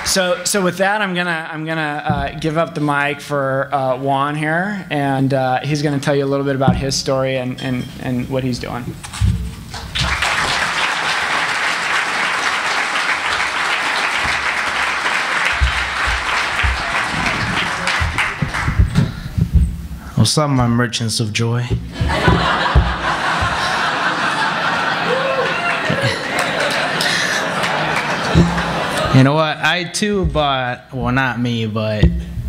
So with that, I'm gonna give up the mic for Juan here, and he's gonna tell you a little bit about his story and what he's doing. What's up, my merchants of joy? You know what? I too bought, well, not me, but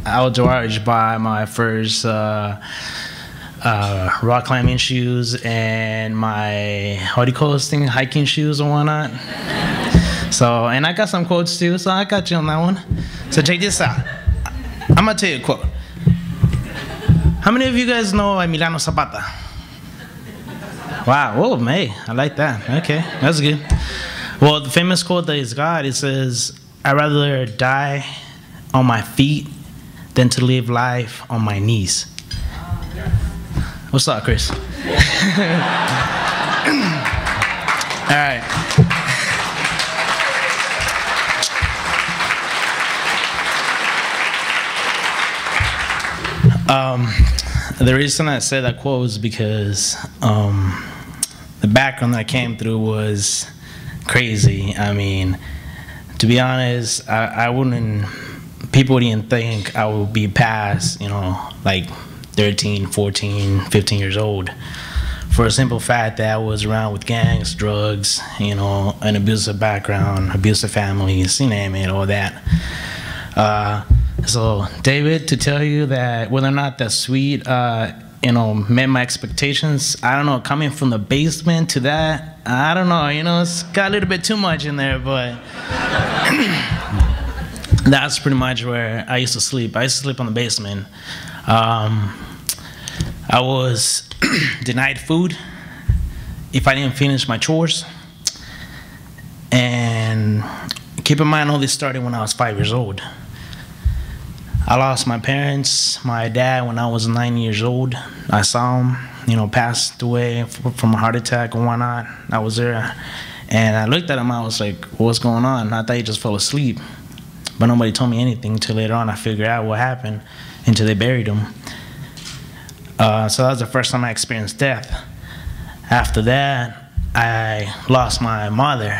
I was George buy my first rock climbing shoes and my, what do you call this thing, hiking shoes and whatnot. So, and I got some quotes too, so I got you on that one. So check this out. I'm gonna tell you a quote. How many of you guys know Emiliano Zapata? Wow, whoa, May, I like that. Okay, that's good. Well, the famous quote that he's got, it says, "I'd rather die on my feet than to live life on my knees." What's up, Chris? All right. The reason I said that quote was because the background that I came through was crazy. I mean, to be honest, I wouldn't, people wouldn't think I would be past, you know, like 13, 14, 15 years old, for a simple fact that I was around with gangs, drugs, you know, an abusive background, abusive families, you name it, all that. So, David, to tell you that whether or not that suite, you know, met my expectations, I don't know, coming from the basement to that, I don't know, you know, it's got a little bit too much in there, but that's pretty much where I used to sleep. I used to sleep on the basement. I was denied food if I didn't finish my chores. And keep in mind, all this started when I was 5 years old. I lost my parents, my dad, when I was 9 years old. I saw him, you know, passed away from a heart attack and whatnot. I was there, and I looked at him. I was like, "What's going on?" I thought he just fell asleep, but nobody told me anything until later on. I figured out what happened until they buried him. So that was the first time I experienced death. After that, I lost my mother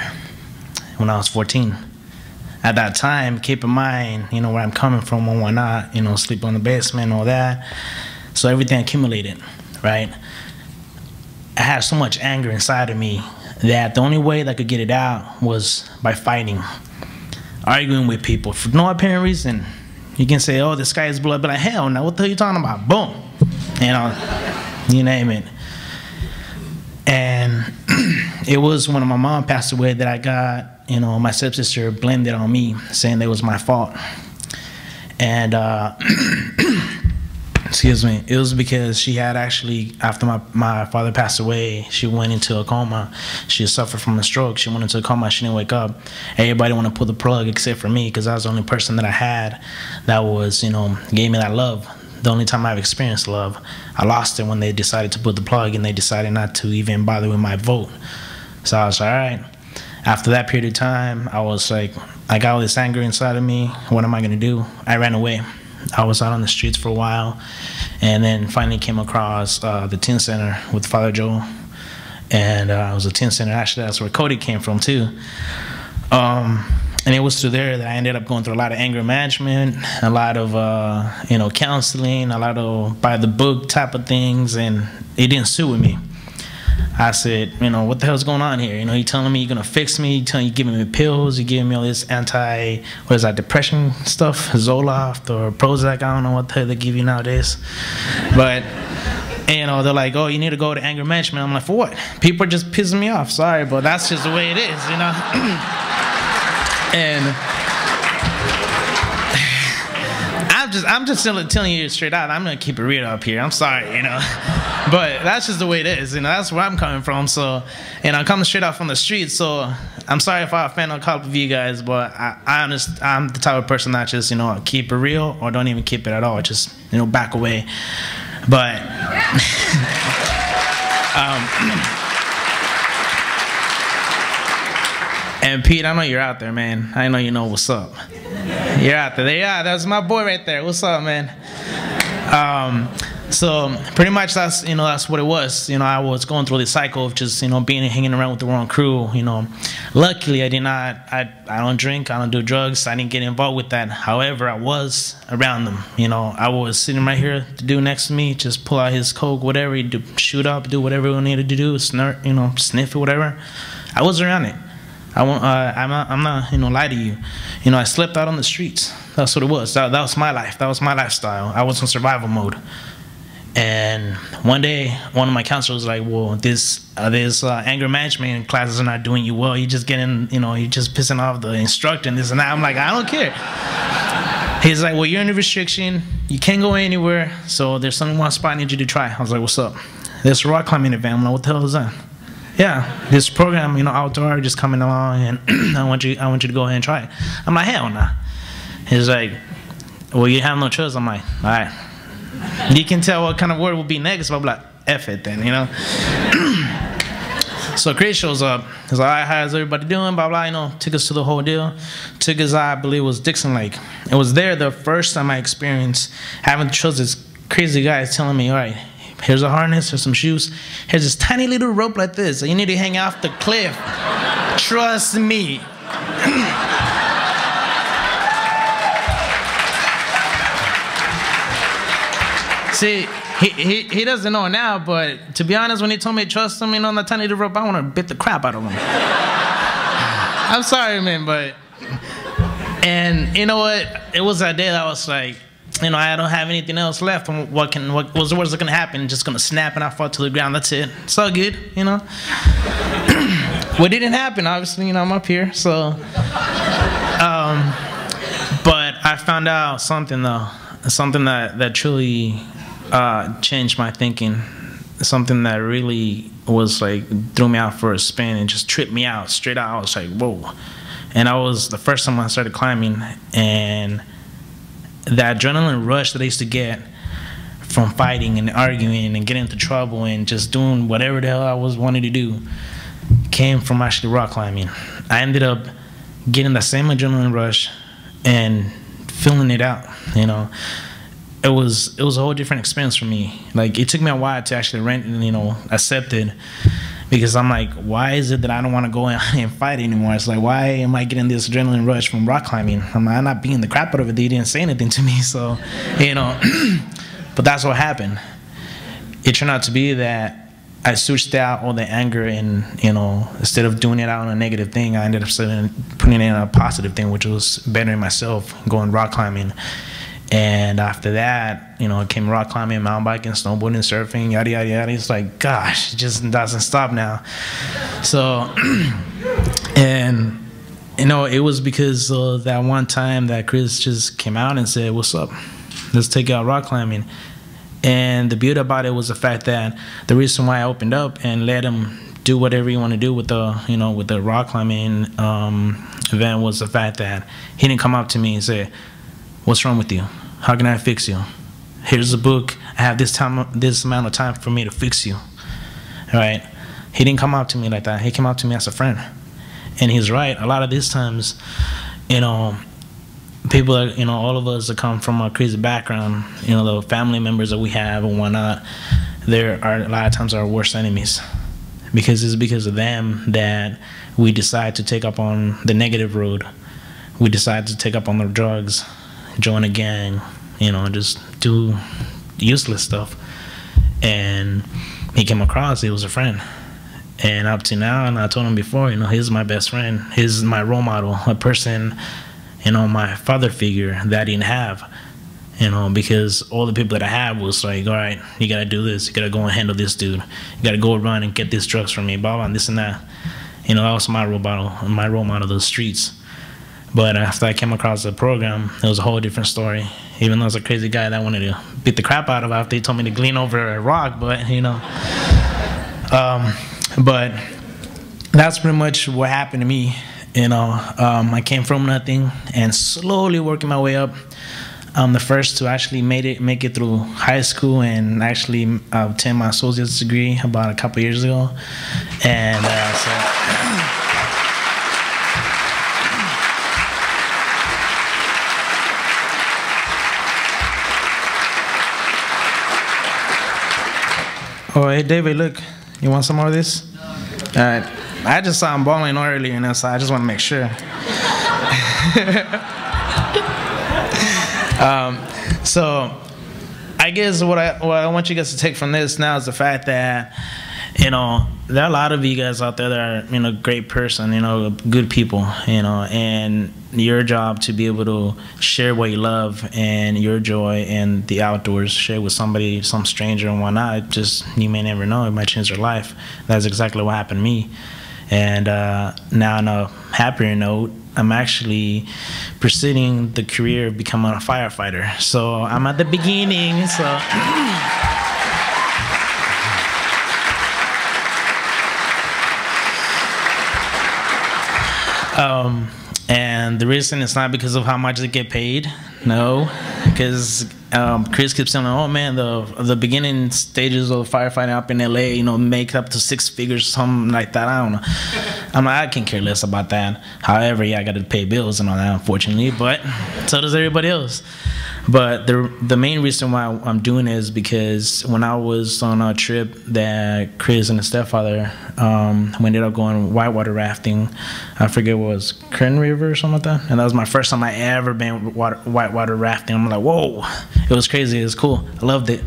when I was 14. At that time, keep in mind, you know, where I'm coming from and whatnot, you know, sleep on the basement and all that. So everything accumulated, right? I had so much anger inside of me that the only way that I could get it out was by fighting, arguing with people for no apparent reason. You can say, "Oh, the sky is blue," but like, hell no, what the hell are you talking about? Boom. You know, you name it. And it was when my mom passed away that I got, you know, my stepsister blamed it on me, saying that it was my fault. And excuse me, it was because she had actually, after my father passed away, she went into a coma. She suffered from a stroke. She went into a coma. She didn't wake up. Everybody wanted to pull the plug except for me, because I was the only person that I had that was, you know, gave me that love. The only time I've experienced love. I lost it when they decided to put the plug, and they decided not to even bother with my vote. So I was like, all right. After that period of time, I was like, I got all this anger inside of me. What am I going to do? I ran away. I was out on the streets for a while, and then finally came across the teen center with Father Joe. And it was a teen center. Actually, that's where Cody came from, too. And it was through there that I ended up going through a lot of anger management, a lot of, you know, counseling, a lot of by the book type of things, and it didn't suit with me. I said, you know, what the hell's going on here? You know, you telling me you're going to fix me, you're giving me pills, you're giving me all this depression stuff, Zoloft or Prozac, I don't know what the hell they give you nowadays. But, you know, they're like, "Oh, you need to go to anger management." I'm like, for what? People are just pissing me off. Sorry, but that's just the way it is, you know? And I'm just telling you straight out. I'm gonna keep it real up here. I'm sorry, you know, but that's just the way it is. You know, that's where I'm coming from. So, and I'm coming straight out from the street. So, I'm sorry if I offend a couple of you guys, but I'm the type of person that just, you know, keep it real or don't even keep it at all. Just, you know, back away. But and Pete, I know you're out there, man. I know you know what's up. You're out there. Yeah, that's my boy right there. What's up, man? So pretty much that's what it was. I was going through this cycle of just being hanging around with the wrong crew. Luckily I don't drink, I don't do drugs, I didn't get involved with that. However, I was around them. I was sitting right here, the dude next to me just pull out his coke, whatever, he'd do, shoot up, do whatever we needed to do, sniff it, whatever. I was around it. I'm not lie to you. I slept out on the streets. That's what it was. That was my life. That was my lifestyle. I was in survival mode. And one day, one of my counselors was like, well, this anger management classes are not doing you well. You're just getting, you're just pissing off the instructor and this and that. I'm like, I don't care. He's like, well, you're under restriction. You can't go anywhere. So there's only one spot I need you to try. I was like, what's up? There's a rock climbing event. I'm like, what the hell is that? Yeah, this program, outdoor, just coming along, and I want you to go ahead and try it. I'm like, hell nah. He's like, well, you have no choice. I'm like, all right. You can tell what kind of word will be next, but I'm like, F it then, So Chris shows up. He's like, all right, how's everybody doing? Blah, blah, took us to the whole deal. Took us, I believe it was Dixon Lake. It was there the first time I experienced having to trust this crazy guy telling me, all right, here's a harness, here's some shoes, here's this tiny little rope like this. You need to hang off the cliff. Trust me. See, he doesn't know now, but to be honest, when he told me to trust him, on the tiny little rope, I want to bit the crap out of him. I'm sorry, man, but... And you know what? It was that day that I was like, I don't have anything else left. What was the worst that can happen? Just gonna snap and I fall to the ground. That's it. It's all good, What didn't happen, obviously, I'm up here. So, but I found out something though, something that truly changed my thinking. Something that really was like threw me out for a spin and just tripped me out straight out. I was like, whoa! And I was the first time I started climbing and. That adrenaline rush that I used to get from fighting and arguing and getting into trouble and just doing whatever the hell I was wanting to do came from actually rock climbing. I ended up getting the same adrenaline rush and feeling it out. It was a whole different experience for me. Like, it took me a while to actually accept it. Because I'm like, why is it that I don't want to go and fight anymore? It's like, why am I getting this adrenaline rush from rock climbing? I'm not beating the crap out of it. They didn't say anything to me, so, But that's what happened. It turned out to be that I switched out all the anger and, instead of doing it out on a negative thing, I ended up putting it in a positive thing, which was bettering myself, going rock climbing. And after that, it came rock climbing, mountain biking, snowboarding, surfing, yada, yada, yada. It's like, gosh, it just doesn't stop now. So, and, it was because of that one time that Chris just came out and said, what's up? Let's take out rock climbing. And the beauty about it was the fact that the reason why I opened up and let him do whatever you want to do with the, with the rock climbing event was the fact that he didn't come up to me and say, what's wrong with you? How can I fix you? Here's a book. I have this amount of time for me to fix you. All right? He didn't come up to me like that. He came up to me as a friend. And he's right. A lot of these times, people that, all of us that come from a crazy background, the family members that we have and whatnot, there are a lot of times our worst enemies. Because it's because of them that we decide to take up on the negative road. We decide to take up on the drugs, join a gang, just do useless stuff. And he came across, he was a friend. And up to now, and I told him before, he's my best friend. He's my role model, a person, my father figure that I didn't have. Because all the people that I had was like, all right, you got to do this. You got to go and handle this dude. You got to go run and get these drugs from me, blah, blah, and this and that. That was my role model of the streets. But after I came across the program, it was a whole different story. Even though I was a crazy guy that wanted to beat the crap out of after he told me to lean over a rock, but, but that's pretty much what happened to me. I came from nothing and slowly working my way up. I'm the first to actually make it through high school and actually obtain my associate's degree about a couple years ago. And so... Oh, hey, David, look. You want some more of this? No. All right. I just saw him balling earlier, so I just want to make sure. So I guess what I want you guys to take from this now is the fact that, there are a lot of you guys out there that are, great person, good people, and your job to be able to share what you love and your joy and the outdoors, share with somebody, some stranger and whatnot. Just, you may never know, it might change their life. That's exactly what happened to me. And now on a happier note, I'm actually pursuing the career of becoming a firefighter. So I'm at the beginning, so. And the reason it's not because of how much they get paid, no, because Chris keeps saying, oh man, the beginning stages of firefighting up in LA, make up to 6 figures, something like that. I don't know. I'm like, I can care less about that. However, yeah, I got to pay bills and all that, unfortunately, but so does everybody else. But the main reason why I'm doing it is because when I was on a trip that Chris and his stepfather, we ended up going whitewater rafting. I forget what it was, Kern River or something like that. And that was my first time I ever been whitewater rafting. I'm like, whoa, it was crazy. It was cool. I loved it.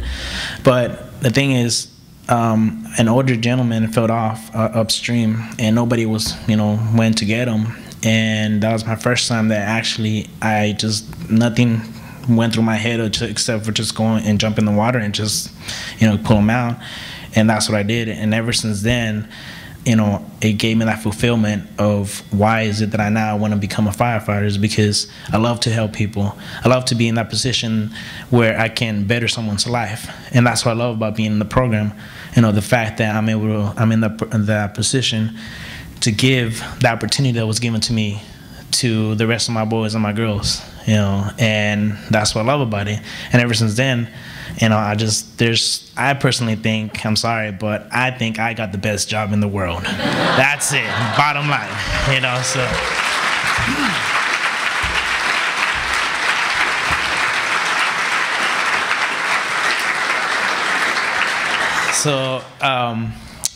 But the thing is, an older gentleman fell off upstream, and nobody was, went to get him. And that was my first time that actually nothing went through my head except for just going and jump in the water and just, pull him out. And that's what I did. And ever since then, it gave me that fulfillment of why is it that I now want to become a firefighter, is because I love to help people. I love to be in that position where I can better someone's life. And that's what I love about being in the program. The fact that I'm in that position to give the opportunity that was given to me to the rest of my boys and my girls, and that's what I love about it. And ever since then, I personally think, I'm sorry, but I think I got the best job in the world. That's it, bottom line, so. So,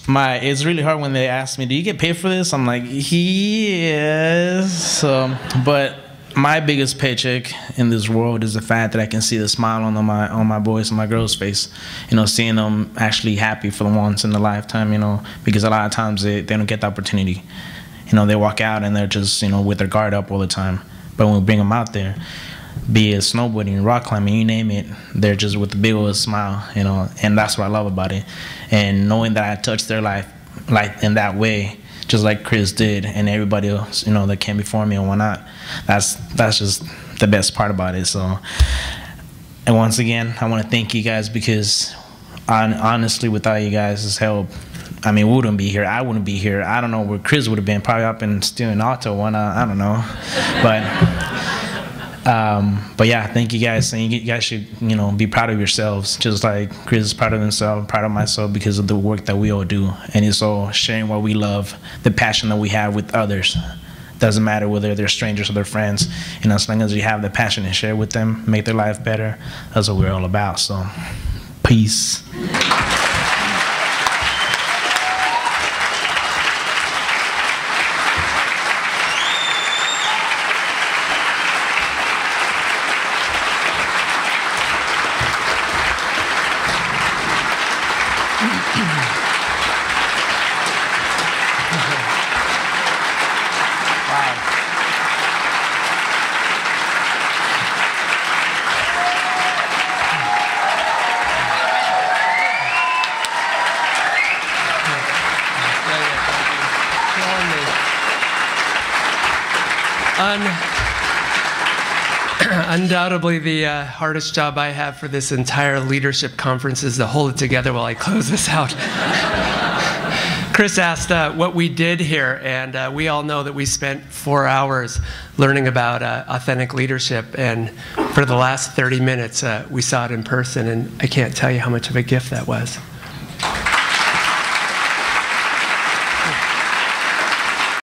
it's really hard when they ask me, do you get paid for this? I'm like, yes. But my biggest paycheck in this world is the fact that I can see the smile on my boys and my girls' face, seeing them actually happy for the once in a lifetime, because a lot of times they don't get the opportunity. They walk out and they're just, with their guard up all the time. But when we bring them out there, be it snowboarding, rock climbing, you name it, they're just with the big old smile, and that's what I love about it. And knowing that I touched their life like in that way, just like Chris did, and everybody else, that came before me and whatnot, that's just the best part about it. So, and once again, I want to thank you guys, because honestly, without you guys' help, we wouldn't be here. I wouldn't be here. I don't know where Chris would have been, probably up in still in Auto, I don't know, but yeah, thank you guys, and you guys should, be proud of yourselves, just like Chris is proud of himself. I'm proud of myself because of the work that we all do, and it's all sharing what we love, the passion that we have with others. Doesn't matter whether they're strangers or they're friends, as long as you have the passion to share with them, make their life better, that's what we're all about. So, peace. Undoubtedly the hardest job I have for this entire leadership conference is to hold it together while I close this out. Chris asked what we did here, and we all know that we spent 4 hours learning about authentic leadership, and for the last 30 minutes we saw it in person, and I can't tell you how much of a gift that was.